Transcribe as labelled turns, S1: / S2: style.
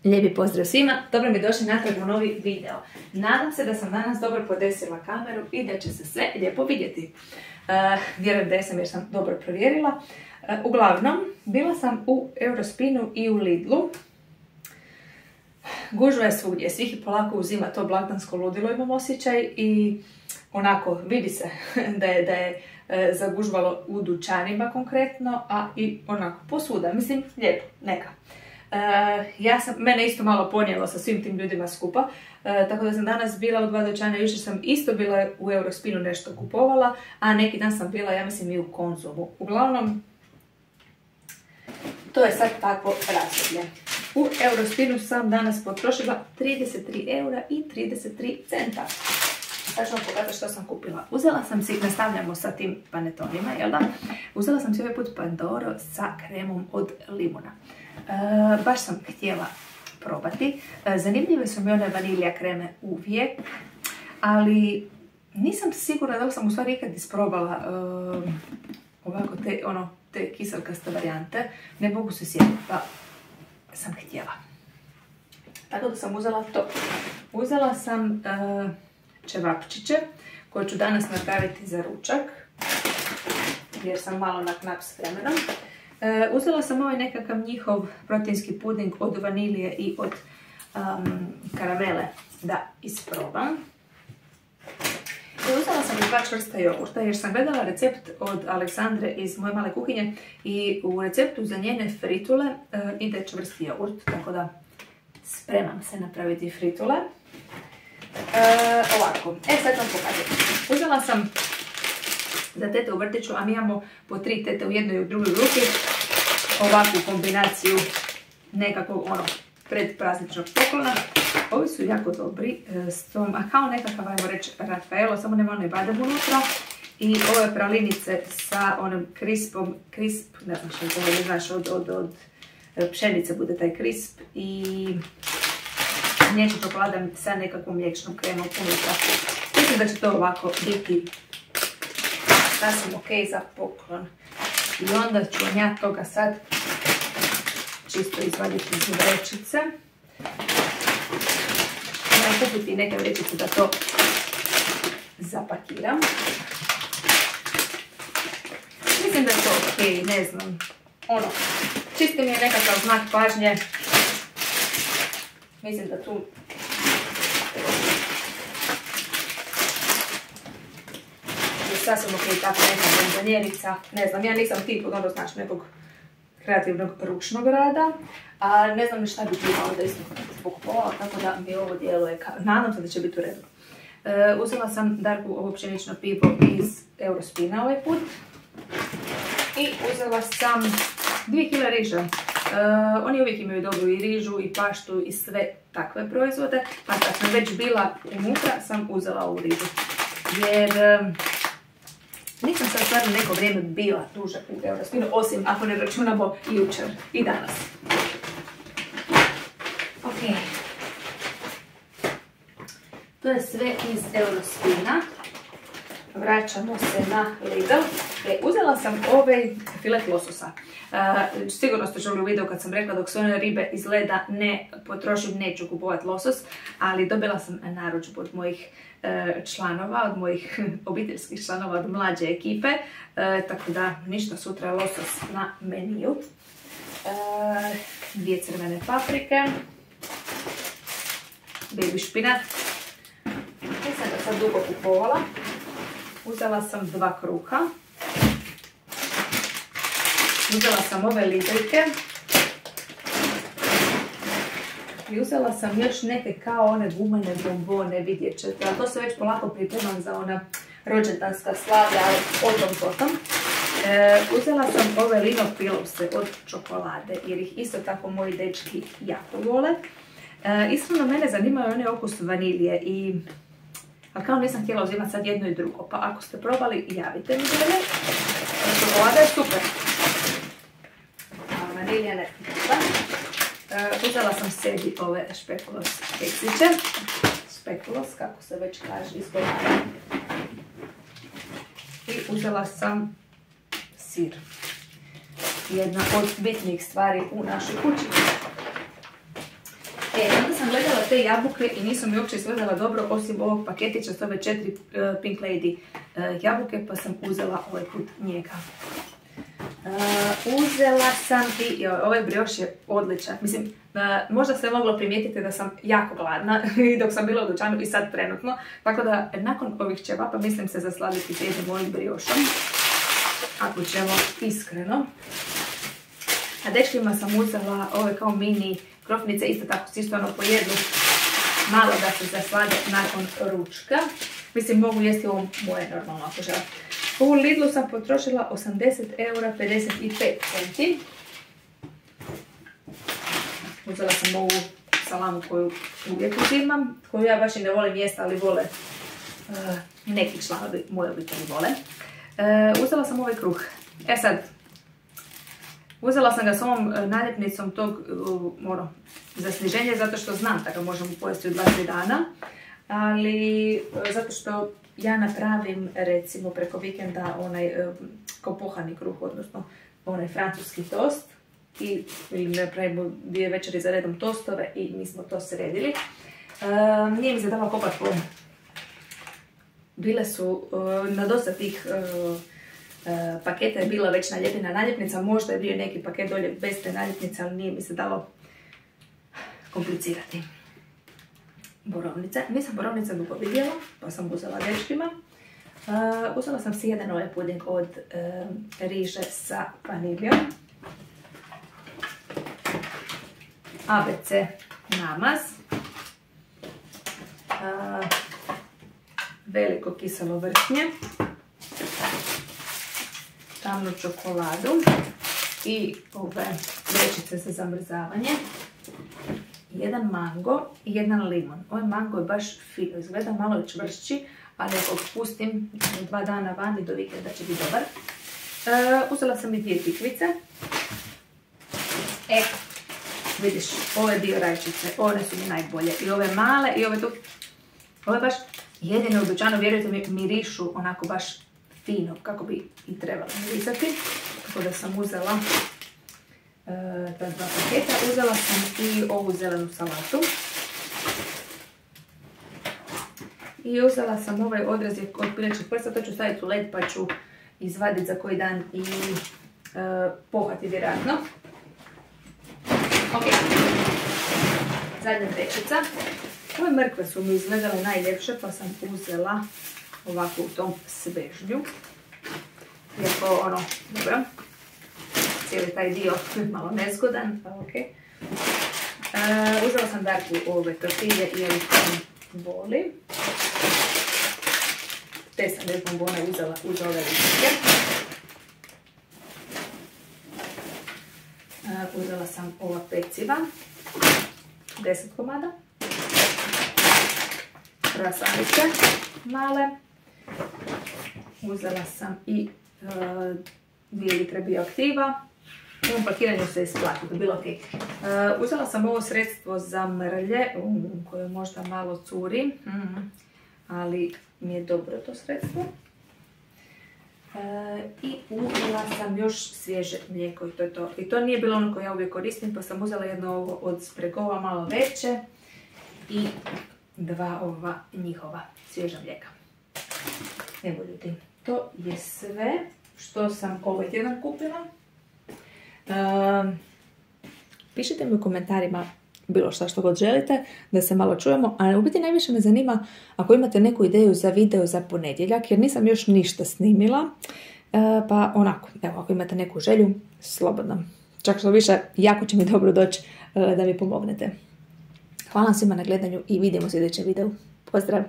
S1: Lijepi pozdrav svima, dobro mi došli natrag u novi video. Nadam se da sam danas dobro podesila kameru i da će se sve lijepo vidjeti. Vjerujem da jesam jer sam dobro provjerila. Uglavnom, bila sam u Eurospinu i u Lidlu. Gužva je svugdje, svih i polako uzima to blagdansko ludilo, imam osjećaj i onako vidi se da je zagužvalo u dućanima konkretno, a i onako posvuda, mislim lijepo, neka. Mene isto malo ponijelo sa svim tim ljudima skupa, tako da sam danas bila u 2 dućana, jučer sam isto bila u Eurospinu nešto kupovala, a neki dan sam bila, ja mislim, i u Konzumu. Uglavnom, to je sad takvo razdoblje. U Eurospinu sam danas potrošila 33 eura i 33 centa. Sad ću vam pokazati što sam kupila. Uzela sam si, nastavljamo sa tim panetonima, jel da? Uzela sam si ovaj put Pandoro sa kremom od limuna. Baš sam htjela probati. Zanimljive su mi one vanilija kreme uvijek, ali nisam sigurna da li sam u stvari ikad isprobala ovako te kiselkaste varijante. Ne mogu se sjetiti, pa sam htjela. Tako da sam uzela to. Uzela sam ćevapčiće koje ću danas napraviti za ručak, jer sam malo na knap s vremenom. Uzela sam ovaj nekakav njihov proteinski puding od vanilije i od karamele da isprobam. I uzela sam i 2 čvrsta jogurta jer sam gledala recept od Aleksandre iz moje male kuhinje i u receptu za njene fritule ide čvrsti jogurt, tako da spremam se napraviti fritule. Ovako, sad vam pokažem. Uzela sam za tete u vrtiću, a mi imamo po 3 tete u jednoj i u drugoj grupi, ovakvu kombinaciju nekakvog predprazničnog poklona. Ovi su jako dobri, a kao nekakav, ajmo reći, Rafaelo, samo nema onaj badem unutra. I ove pralinice sa onim krispom, ne znam što je, ne znaš, od pšenice bude taj krisp i mliječna čokolada sa nekakvom mliječnom kremom unutra. Mislim da će to ovako biti sasvim ok za poklon. I onda ću ja toga sad čisto izvaditi iz vrećice. Moram kupiti neke vrećice da to zapakiram. Mislim da je to ok, ne znam. Čisto mi je nekakav znak pažnje. Mislim da tu je sasvim ok tako neka bombonjerica. Ne znam, ja nisam tip od nekog kreativnog ručnog rada, a ne znam ni šta bi imala da isto pokupovala, tako da mi ovo djeluje, nadam se da će biti u redu. Uzela sam Darku ovo pšenično pivo iz Eurospina ovaj put i uzela sam 2 kg riža. Oni uvijek imaju dobru i rižu i paštu i sve takve proizvode, pa kad sam već bila unutra sam uzela ovu rižu. Jer nisam sad stvarno neko vrijeme bila duže u Eurospinu, osim ako ne računamo jučer i danas. Ok. To je sve iz Eurospina. Vraćamo se na Lidl. Uzela sam ovaj filet lososa. Sigurno ste čuli u videu kad sam rekla dok sve one ribe iz leda ne potrošim, neću kupovati losos, ali dobila sam narudžbu od mojih članova, od mojih obiteljskih članova, od mlađe ekipe, tako da ništa, sutra je losos na meniju. 2 crvene paprike, baby špinat, nisam ga sad dugo kupovala. Uzela sam 2 kruha. Uzela sam ove lideljke. I uzela sam još neke kao one gumene bombone, vidjet ćete. Ali to se već polako pripremam za ona rođendanska slavlja, ali potom. Uzela sam ove Lino Pillows od čokolade, jer ih isto tako moji dečki jako vole. Iskreno mene zanimaju one okus vanilije i ali kao nisam htjela uzimati sad jedno i drugo, pa ako ste probali, javite mi dalje. Čokolada je super. A vanilija ne treba. Uzela sam sebi ove špekulos keksiće. Špekulos, kako se već kaže, izgovaram. I uzela sam sir. Jedna od bitnijih stvari u našoj kući. te jabuke i nisu mi uopće izgledala dobro osim ovog paketića s ove 4 Pink Lady jabuke, pa sam uzela ovaj put njega. Uzela sam i ovaj brioš je odličan. Mislim, možda se moglo primijetiti da sam jako gladna i dok sam bila u dućanu i sad trenutno. Tako da nakon ovih ćevapa mislim se zasladiti s jednim mojim briošom. Ako ćemo iskreno. A dečkima sam uzela ove kao mini krofnice, isto tako čisto ono po jednu, malo da se zaslade nakon ručka. Mislim, mogu jesti ovo moje normalno ako želim. U Lidlu sam potrošila 80,55 €. Uzela sam ovu salamu koju uvijek uzimam, koju ja baš i ne volim jesti, ali vole neki članovi moje obitelji vole. Uzela sam ovaj kruh. E sad, uzela sam ga s ovom naljepnicom tog za sniženje, zato što znam da ga možemo pojesti u 2-3 dana. Ali zato što ja napravim recimo preko vikenda onaj kao pohani kruh, odnosno onaj francuski tost. Ili napravimo 2 večeri za redom tostove i mi smo to sredili. Nije mi se dala kopat po... Bile su na dosta tih paketa je bila već naljepljena naljepnica, možda je bio neki paket dolje bez te naljepnice, ali nije mi se dalo komplicirati. Borovnice. Nisam borovnice dugo vidjela, pa sam uzela dečkima. Uzela sam si jedan ovaj puding od riže sa vaniljom. ABC namaz. Veliko kiselo vrhnje. Tamnu čokoladu. I ove vrećice za zamrzavanje. Jedan mango i jedan limon. Ovaj mango je baš fino, izgleda malo je čvršći, ali ako pustim 2 dana vani do vikenda će biti dobar. Uzela sam i 2 tikvice. Vidiš, ove dio rajčice, one su mi najbolje. I ove male i ove tu. Ove baš jedine u dućanu, vjerujte mi, mirišu onako baš fino, kako bi i trebalo mirisati. Tako da sam uzela ta 2 paketa. Uzela sam i ovu zelenu salatu. I uzela sam ovaj odrez od pilećih prsta, to ću staviti u led pa ću izvaditi za koji dan i pohati vjerojatno. Ok, zadnja vrećica. Ove mrkve su mi izgledale najljepše pa sam uzela ovako u tom svežnju. Iako ono, dobro. Cijeli taj dio malo nezgodan, pa ok. Uzela sam Darku ove tortilje jer ih volim. Te sam bez bombone uzela uz ove ličke. Uzela sam ova peciva, 10 komada. Krasanice male. Uzela sam i 2 litre bioaktiva. U ovom pakiranju se isplati, to je bilo ok. Uzela sam ovo sredstvo za mrlje, koje možda malo curi, ali mi je dobro to sredstvo. I uzela sam još svježe mlijeko i to je to. I to nije bilo ono koje ja uvijek koristim, pa sam uzela jedno ovo od Spregova, malo veće i 2 ova njihova svježa mlijeka. Evo ljudi, to je sve što sam ovaj tjedan kupila. Pišite mi u komentarima bilo što god želite, da se malo čujemo, a u biti najviše me zanima ako imate neku ideju za video za ponedjeljak, jer nisam još ništa snimila, pa onako, evo, ako imate neku želju, slobodno. Čak što više, jako će mi dobro doći da mi pomognete. Hvala vam svima na gledanju i vidimo se u sljedećem videu. Pozdrav!